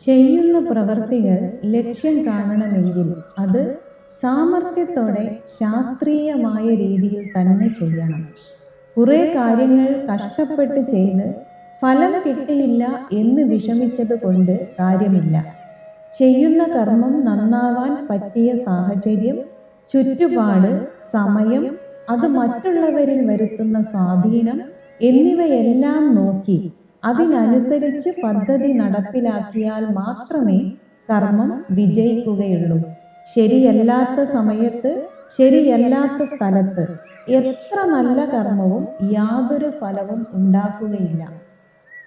ചെയ്യുന്ന പ്രവൃത്തികൾ ലക്ഷ്യം കാണണമെങ്കിൽ അത് സാമർത്ഥ്യത്തോടെ ശാസ്ത്രീയമായ രീതിയിൽ തന്നെ ചെയ്യണം. കുറെ കാര്യങ്ങൾ കഷ്ടപ്പെട്ട് ചെയ്ത് ഫലം കിട്ടിയില്ല എന്ന് വിഷമിച്ചത് കൊണ്ട് കാര്യമില്ല. ചെയ്യുന്ന കർമ്മം നന്നാവാൻ പറ്റിയ സാഹചര്യം, ചുറ്റുപാട്, സമയം, അത് മറ്റുള്ളവരിൽ വരുത്തുന്ന സ്വാധീനം എന്നിവയെല്ലാം നോക്കി അതിനനുസരിച്ച് പദ്ധതി നടപ്പിലാക്കിയാൽ മാത്രമേ കർമ്മം വിജയിക്കുകയുള്ളൂ. ശരിയല്ലാത്ത സമയത്ത് ശരിയല്ലാത്ത സ്ഥലത്ത് എത്ര നല്ല കർമ്മവും യാതൊരു ഫലവും ഉണ്ടാക്കുകയില്ല.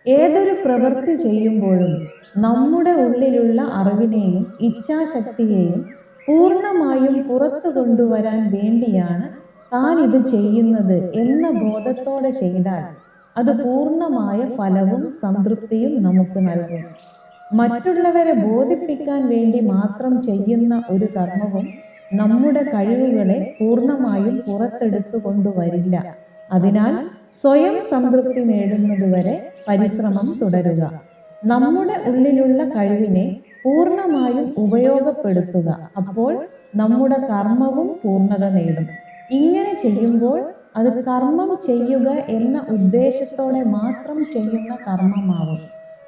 ഏതൊരു പ്രവൃത്തി ചെയ്യുമ്പോഴും നമ്മുടെ ഉള്ളിലുള്ള അറിവിനെയും ഇച്ഛാശക്തിയെയും പൂർണ്ണമായും പുറത്തു കൊണ്ടുവരാൻ വേണ്ടിയാണ് താൻ ഇത് ചെയ്യുന്നത് എന്ന ബോധത്തോടെ ചെയ്താൽ അത് പൂർണ്ണമായ ഫലവും സംതൃപ്തിയും നമുക്ക് നൽകും. മറ്റുള്ളവരെ ബോധിപ്പിക്കാൻ വേണ്ടി മാത്രം ചെയ്യുന്ന ഒരു കർമ്മവും നമ്മുടെ കഴിവുകളെ പൂർണ്ണമായും പുറത്തെടുത്തു കൊണ്ടുവരില്ല. അതിനാൽ സ്വയം സംതൃപ്തി നേടുന്നതുവരെ പരിശ്രമം തുടരുക. നമ്മുടെ ഉള്ളിലുള്ള കഴിവിനെ പൂർണ്ണമായും ഉപയോഗപ്പെടുത്തുക. അപ്പോൾ നമ്മുടെ കർമ്മവും പൂർണ്ണത നേടും. ഇങ്ങനെ ചെയ്യുമ്പോൾ അത് കർമ്മം ചെയ്യുക എന്ന ഉദ്ദേശത്തോടെ മാത്രം ചെയ്യുന്ന കർമ്മമാവും.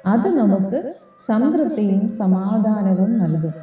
അത് നമുക്ക് സംതൃപ്തിയും സമാധാനവും നൽകും.